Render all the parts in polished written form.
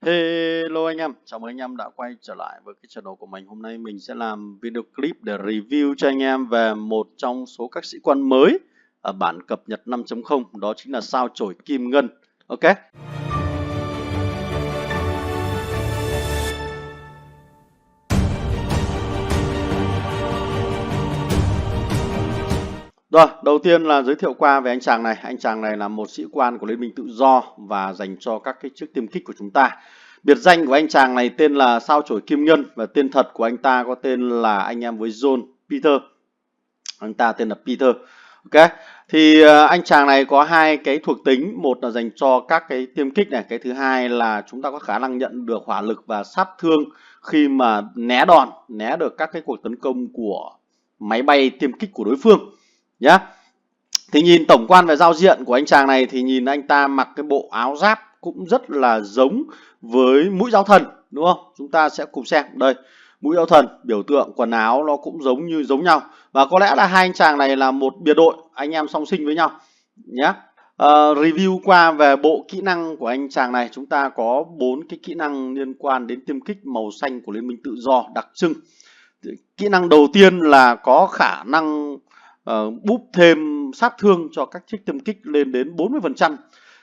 Hello anh em, chào mừng anh em đã quay trở lại với cái channel của mình. Hôm nay mình sẽ làm video clip để review cho anh em về một trong số các sĩ quan mới ở bản cập nhật 5.0, đó chính là sao chổi Kim Ngân. Ok. Rồi, đầu tiên là giới thiệu qua về anh chàng này. Anh chàng này là một sĩ quan của Liên minh Tự Do và dành cho các cái chức tiêm kích của chúng ta. Biệt danh của anh chàng này tên là sao chổi Kim Ngân và tên thật của anh ta có tên là anh em với John Peter. Anh ta tên là Peter. Ok. Thì anh chàng này có hai cái thuộc tính, một là dành cho các cái tiêm kích này, cái thứ hai là chúng ta có khả năng nhận được hỏa lực và sát thương khi mà né đòn, né được các cái cuộc tấn công của máy bay tiêm kích của đối phương nhá. Thì nhìn tổng quan về giao diện của anh chàng này thì nhìn anh ta mặc cái bộ áo giáp cũng rất là giống với mũi giáo thần, đúng không? Chúng ta sẽ cùng xem đây. Mũi giáo thần, biểu tượng quần áo nó cũng giống nhau. Và có lẽ là hai anh chàng này là một biệt đội, anh em song sinh với nhau nhé. Review qua về bộ kỹ năng của anh chàng này, chúng ta có 4 cái kỹ năng liên quan đến tiêm kích màu xanh của Liên minh Tự Do đặc trưng. Kỹ năng đầu tiên là có khả năng búp thêm sát thương cho các chiếc tiêm kích lên đến 40%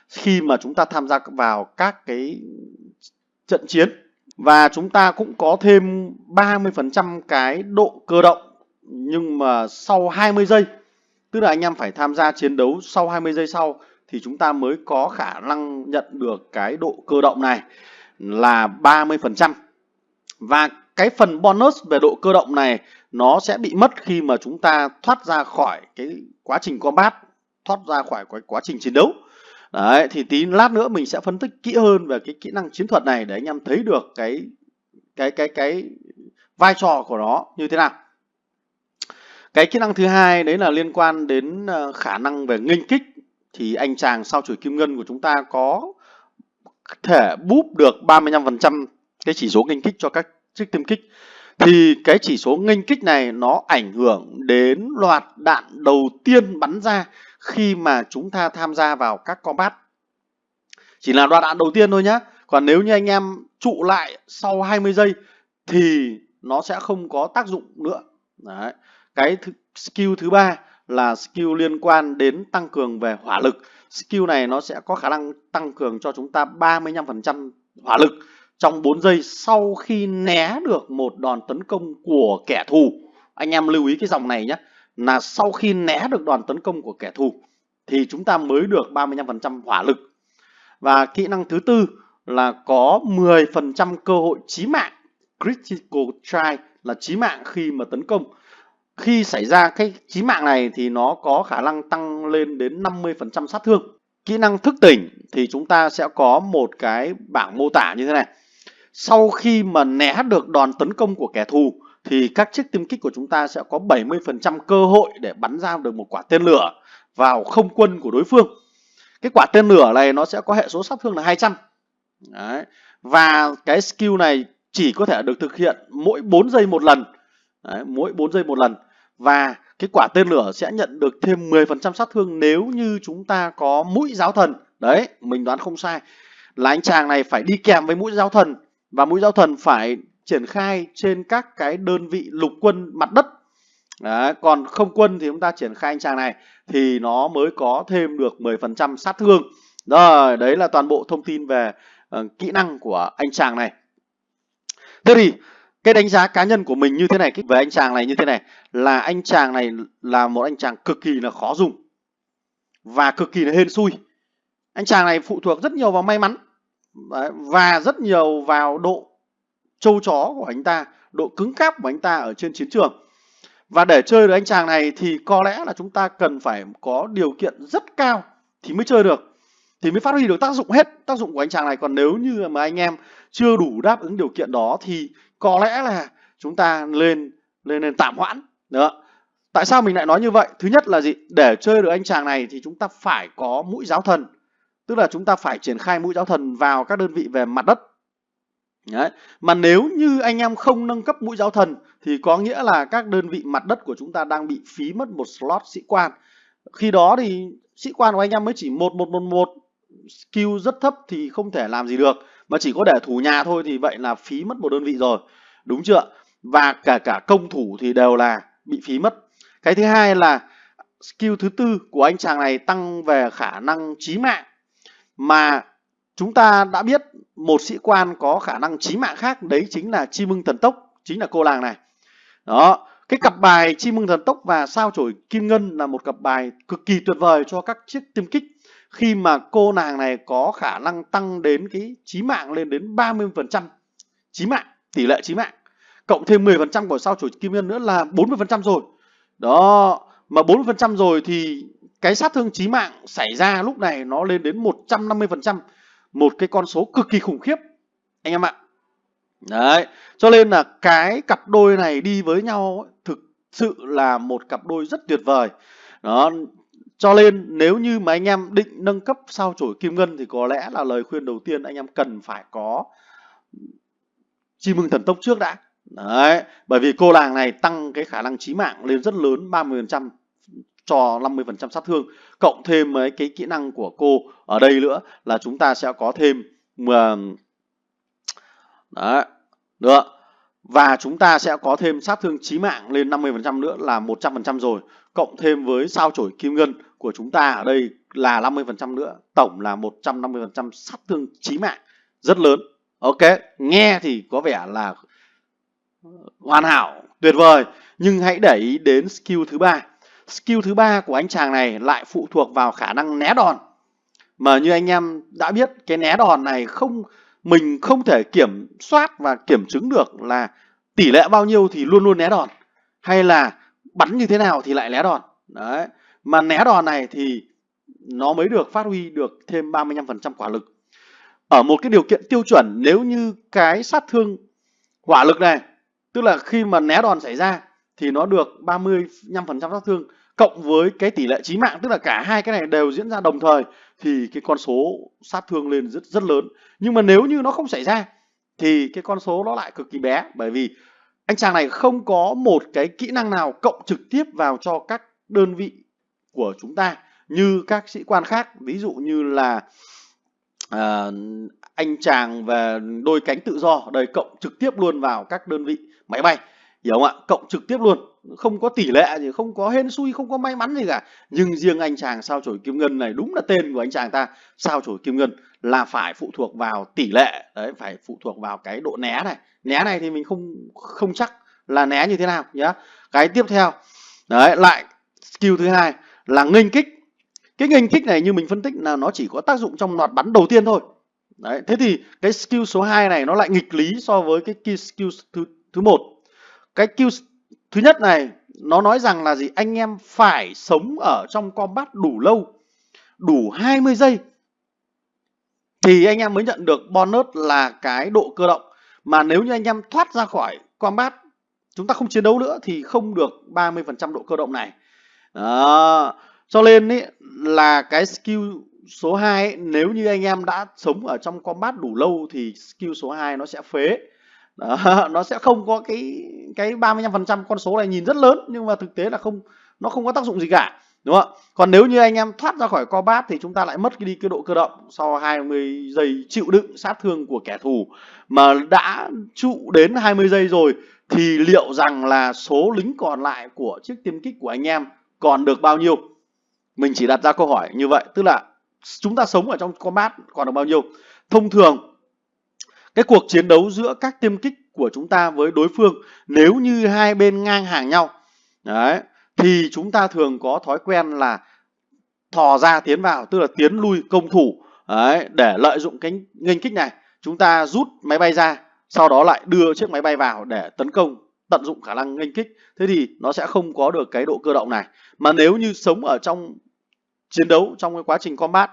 khi mà chúng ta tham gia vào các cái trận chiến. Và chúng ta cũng có thêm 30% cái độ cơ động, nhưng mà sau 20 giây. Tức là anh em phải tham gia chiến đấu sau 20 giây sau thì chúng ta mới có khả năng nhận được cái độ cơ động này là 30%. Và cái phần bonus về độ cơ động này nó sẽ bị mất khi mà chúng ta thoát ra khỏi cái quá trình combat, thoát ra khỏi cái quá trình chiến đấu. Đấy, thì tí lát nữa mình sẽ phân tích kỹ hơn về cái kỹ năng chiến thuật này để anh em thấy được cái vai trò của nó như thế nào. Cái kỹ năng thứ hai đấy là liên quan đến khả năng về nghênh kích. Thì anh chàng sao chổi Kim Ngân của chúng ta có thể búp được 35% cái chỉ số nghênh kích cho các chiếc tiêm kích. Thì cái chỉ số nghênh kích này nó ảnh hưởng đến loạt đạn đầu tiên bắn ra khi mà chúng ta tham gia vào các combat. Chỉ là loạt đạn đầu tiên thôi nhá. Còn nếu như anh em trụ lại sau 20 giây thì nó sẽ không có tác dụng nữa. Đấy. Cái skill thứ ba là skill liên quan đến tăng cường về hỏa lực. Skill này nó sẽ có khả năng tăng cường cho chúng ta 35% hỏa lực trong 4 giây sau khi né được một đòn tấn công của kẻ thù. Anh em lưu ý cái dòng này nhé, là sau khi né được đòn tấn công của kẻ thù thì chúng ta mới được 35% hỏa lực. Và kỹ năng thứ tư là có 10% cơ hội chí mạng, critical strike là chí mạng khi mà tấn công. Khi xảy ra cái chí mạng này thì nó có khả năng tăng lên đến 50% sát thương. Kỹ năng thức tỉnh thì chúng ta sẽ có một cái bảng mô tả như thế này. Sau khi mà né được đòn tấn công của kẻ thù thì các chiếc tiêm kích của chúng ta sẽ có 70% cơ hội để bắn ra được một quả tên lửa vào không quân của đối phương. Cái quả tên lửa này nó sẽ có hệ số sát thương là 200. Đấy. Và cái skill này chỉ có thể được thực hiện mỗi 4 giây một lần. Đấy, mỗi 4 giây một lần. Và cái quả tên lửa sẽ nhận được thêm 10% sát thương nếu như chúng ta có mũi giáo thần. Đấy, mình đoán không sai là anh chàng này phải đi kèm với mũi giáo thần. Và mũi giáo thần phải triển khai trên các cái đơn vị lục quân mặt đất. Đấy, còn không quân thì chúng ta triển khai anh chàng này thì nó mới có thêm được 10% sát thương. Rồi, đấy là toàn bộ thông tin về kỹ năng của anh chàng này. Thế thì cái đánh giá cá nhân của mình như thế này, về anh chàng này như thế này, là anh chàng này là một anh chàng cực kỳ là khó dùng và cực kỳ là hên xui. Anh chàng này phụ thuộc rất nhiều vào may mắn. Đấy, và rất nhiều vào độ trâu chó của anh ta, độ cứng cáp của anh ta ở trên chiến trường. Và để chơi được anh chàng này thì có lẽ là chúng ta cần phải có điều kiện rất cao thì mới chơi được, thì mới phát huy được tác dụng hết tác dụng của anh chàng này. Còn nếu như mà anh em chưa đủ đáp ứng điều kiện đó thì có lẽ là chúng ta lên tạm hoãn. Đó. Tại sao mình lại nói như vậy? Thứ nhất là gì? Để chơi được anh chàng này thì chúng ta phải có mũi giáo thần. Tức là chúng ta phải triển khai mũi giáo thần vào các đơn vị về mặt đất. Đấy. Mà nếu như anh em không nâng cấp mũi giáo thần thì có nghĩa là các đơn vị mặt đất của chúng ta đang bị phí mất một slot sĩ quan. Khi đó thì sĩ quan của anh em mới chỉ 1111, skill rất thấp thì không thể làm gì được. mà chỉ có để thủ nhà thôi thì vậy là phí mất một đơn vị rồi, đúng chưa? Và cả công thủ thì đều là bị phí mất. Cái thứ hai là skill thứ tư của anh chàng này tăng về khả năng chí mạng, mà chúng ta đã biết một sĩ quan có khả năng chí mạng khác, đấy chính là chim ưng thần tốc, chính là cô nàng này. Đó, cái cặp bài chim ưng thần tốc và sao chổi kim ngân là một cặp bài cực kỳ tuyệt vời cho các chiếc tiêm kích, khi mà cô nàng này có khả năng tăng đến cái chí mạng lên đến 30% chí mạng, tỷ lệ chí mạng, cộng thêm 10% của sao chổi kim ngân nữa là 40% rồi. Đó, mà 40% rồi thì cái sát thương chí mạng xảy ra lúc này nó lên đến 150%, một cái con số cực kỳ khủng khiếp anh em ạ. Đấy, cho nên là cái cặp đôi này đi với nhau thực sự là một cặp đôi rất tuyệt vời. Đó, cho nên nếu như mà anh em định nâng cấp sao chổi kim ngân thì có lẽ là lời khuyên đầu tiên anh em cần phải có chim ưng thần tốc trước đã. Đấy, bởi vì cô nàng này tăng cái khả năng chí mạng lên rất lớn, 30% cho 50% sát thương, cộng thêm mấy cái kỹ năng của cô ở đây nữa là chúng ta sẽ có thêm đấy, được. Và chúng ta sẽ có thêm sát thương chí mạng lên 50% nữa là 100% rồi, cộng thêm với sao chổi kim ngân của chúng ta ở đây là 50% nữa, tổng là 150% sát thương chí mạng, rất lớn. Ok, nghe thì có vẻ là hoàn hảo, tuyệt vời, nhưng hãy để ý đến skill thứ ba. Skill thứ ba của anh chàng này lại phụ thuộc vào khả năng né đòn. Mà như anh em đã biết, cái né đòn này mình không thể kiểm soát và kiểm chứng được là tỷ lệ bao nhiêu thì luôn luôn né đòn, hay là bắn như thế nào thì lại né đòn. Đấy, mà né đòn này thì nó mới được phát huy được thêm 35% hỏa lực. Ở một cái điều kiện tiêu chuẩn, nếu như cái sát thương hỏa lực này, tức là khi mà né đòn xảy ra thì nó được 35% sát thương, cộng với cái tỷ lệ chí mạng, tức là cả hai cái này đều diễn ra đồng thời, thì cái con số sát thương lên rất lớn. Nhưng mà nếu như nó không xảy ra thì cái con số nó lại cực kỳ bé, bởi vì anh chàng này không có một cái kỹ năng nào cộng trực tiếp vào cho các đơn vị của chúng ta như các sĩ quan khác. Ví dụ như là anh chàng về đôi cánh tự do đây, cộng trực tiếp luôn vào các đơn vị máy bay, hiểu không ạ? Cộng trực tiếp luôn, không có tỷ lệ gì, không có hên xui, không có may mắn gì cả. Nhưng riêng anh chàng sao chổi kim ngân này, đúng là tên của anh chàng ta, sao chổi kim ngân, là phải phụ thuộc vào tỷ lệ đấy, phải phụ thuộc vào cái độ né này. Né này thì mình không chắc là né như thế nào nhá. Cái tiếp theo đấy, lại skill thứ hai là nghênh kích. Cái nghênh kích này như mình phân tích là nó chỉ có tác dụng trong loạt bắn đầu tiên thôi. Đấy, thế thì cái skill số 2 này nó lại nghịch lý so với cái skill thứ 1. Cái skill thứ nhất này nó nói rằng là gì? Anh em phải sống ở trong combat đủ lâu, đủ 20 giây thì anh em mới nhận được bonus là cái độ cơ động. Mà nếu như anh em thoát ra khỏi combat, chúng ta không chiến đấu nữa thì không được 30% độ cơ động này. Đó, cho nên ý, là cái skill số 2 ấy, nếu như anh em đã sống ở trong combat đủ lâu thì skill số 2 nó sẽ phế. Đó, nó sẽ không có cái 35%, con số này nhìn rất lớn nhưng mà thực tế là nó không có tác dụng gì cả, đúng không? Còn nếu như anh em thoát ra khỏi combat thì chúng ta lại mất đi cái độ cơ động sau 20 giây chịu đựng sát thương của kẻ thù. Mà đã trụ đến 20 giây rồi thì liệu rằng là số lính còn lại của chiếc tiêm kích của anh em còn được bao nhiêu? Mình chỉ đặt ra câu hỏi như vậy, tức là chúng ta sống ở trong combat còn được bao nhiêu? Thông thường cái cuộc chiến đấu giữa các tiêm kích của chúng ta với đối phương, nếu như hai bên ngang hàng nhau đấy, thì chúng ta thường có thói quen là thò ra tiến vào, tức là tiến lui công thủ đấy, để lợi dụng cái nghênh kích này. Chúng ta rút máy bay ra, sau đó lại đưa chiếc máy bay vào để tấn công, tận dụng khả năng nghênh kích. Thế thì nó sẽ không có được cái độ cơ động này. Mà nếu như sống ở trong chiến đấu, trong cái quá trình combat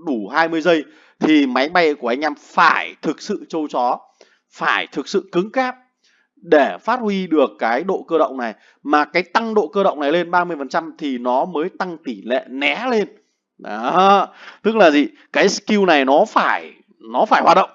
đủ 20 giây thì máy bay của anh em phải thực sự trâu chó, phải thực sự cứng cáp để phát huy được cái độ cơ động này. Mà cái tăng độ cơ động này lên 30% thì nó mới tăng tỷ lệ né lên. Đó, tức là gì? Cái skill này nó phải hoạt động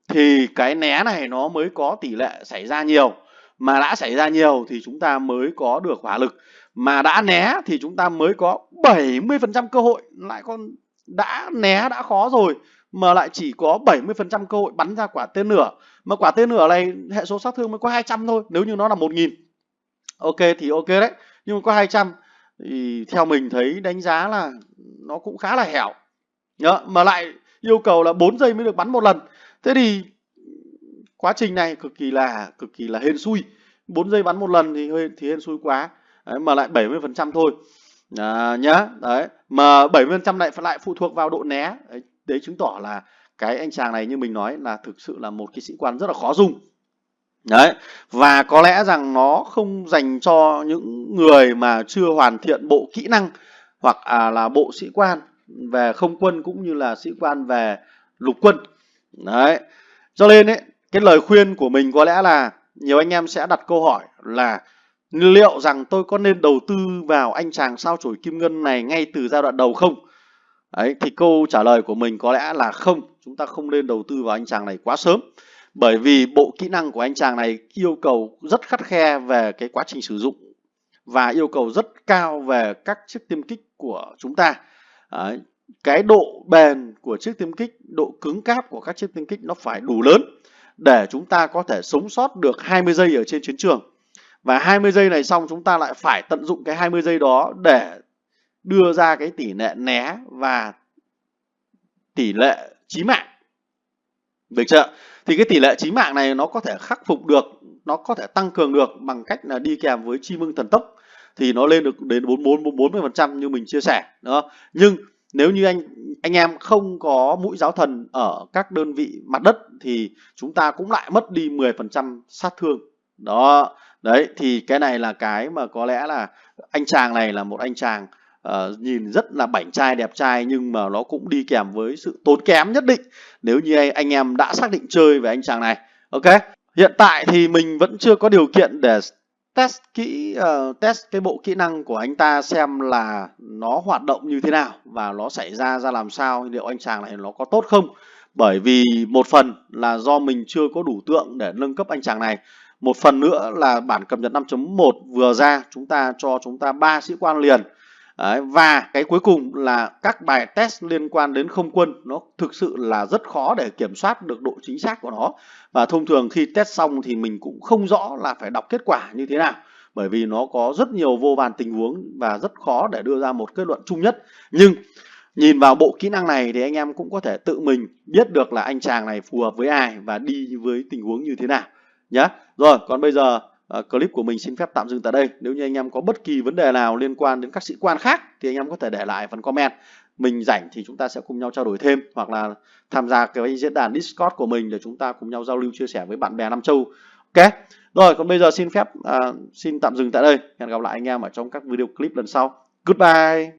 thì cái né này nó mới có tỷ lệ xảy ra nhiều. Mà đã xảy ra nhiều thì chúng ta mới có được hỏa lực. Mà đã né thì chúng ta mới có 70% cơ hội. Lại còn đã né đã khó rồi mà lại chỉ có 70% cơ hội bắn ra quả tên lửa, mà quả tên lửa này hệ số sát thương mới có 200 thôi. Nếu như nó là 1000, ok thì ok đấy, nhưng mà có 200 thì theo mình thấy đánh giá là nó cũng khá là hẻo. Đó, mà lại yêu cầu là 4 giây mới được bắn một lần. Thế thì quá trình này cực kỳ là hên xui. 4 giây bắn một lần thì hên xui quá. Đấy, mà lại 70% thôi. Nhá. Đấy, mà 70% lại phụ thuộc vào độ né. Đấy chứng tỏ là cái anh chàng này như mình nói là thực sự là một cái sĩ quan rất là khó dùng. Đấy, và có lẽ rằng nó không dành cho những người mà chưa hoàn thiện bộ kỹ năng hoặc là bộ sĩ quan về không quân cũng như là sĩ quan về lục quân. Đấy, cho nên ấy, cái lời khuyên của mình có lẽ là nhiều anh em sẽ đặt câu hỏi là liệu rằng tôi có nên đầu tư vào anh chàng sao chổi kim ngân này ngay từ giai đoạn đầu không? Đấy, thì câu trả lời của mình có lẽ là không, chúng ta không nên đầu tư vào anh chàng này quá sớm. Bởi vì bộ kỹ năng của anh chàng này yêu cầu rất khắt khe về cái quá trình sử dụng và yêu cầu rất cao về các chiếc tiêm kích của chúng ta. Đấy, cái độ bền của chiếc tiêm kích, độ cứng cáp của các chiếc tiêm kích nó phải đủ lớn để chúng ta có thể sống sót được 20 giây ở trên chiến trường. Và 20 giây này xong chúng ta lại phải tận dụng cái 20 giây đó để đưa ra cái tỷ lệ né và tỷ lệ chí mạng. Được chưa? Thì cái tỷ lệ chí mạng này nó có thể khắc phục được, nó có thể tăng cường được bằng cách là đi kèm với chim ưng thần tốc thì nó lên được đến 40% như mình chia sẻ đó. Nhưng nếu như anh em không có mũi giáo thần ở các đơn vị mặt đất thì chúng ta cũng lại mất đi 10% sát thương. Đó. Đấy thì cái này là cái mà có lẽ là anh chàng này là một anh chàng nhìn rất là bảnh trai đẹp trai, nhưng mà nó cũng đi kèm với sự tốn kém nhất định nếu như anh em đã xác định chơi về anh chàng này. Ok, hiện tại thì mình vẫn chưa có điều kiện để test kỹ, test cái bộ kỹ năng của anh ta xem là nó hoạt động như thế nào và nó xảy ra làm sao, liệu anh chàng này nó có tốt không. Bởi vì một phần là do mình chưa có đủ tượng để nâng cấp anh chàng này, một phần nữa là bản cập nhật 5.1 vừa ra chúng ta cho chúng ta 3 sĩ quan liền. Đấy, và cái cuối cùng là các bài test liên quan đến không quân nó thực sự là rất khó để kiểm soát được độ chính xác của nó. Và thông thường khi test xong thì mình cũng không rõ là phải đọc kết quả như thế nào, bởi vì nó có rất nhiều vô vàn tình huống và rất khó để đưa ra một kết luận chung nhất. Nhưng nhìn vào bộ kỹ năng này thì anh em cũng có thể tự mình biết được là anh chàng này phù hợp với ai và đi với tình huống như thế nào nhé. Rồi, còn bây giờ clip của mình xin phép tạm dừng tại đây. Nếu như anh em có bất kỳ vấn đề nào liên quan đến các sĩ quan khác thì anh em có thể để lại phần comment. Mình rảnh thì chúng ta sẽ cùng nhau trao đổi thêm, hoặc là tham gia cái diễn đàn Discord của mình để chúng ta cùng nhau giao lưu chia sẻ với bạn bè Nam Châu. Ok. Rồi, còn bây giờ xin tạm dừng tại đây. Hẹn gặp lại anh em ở trong các video clip lần sau. Goodbye.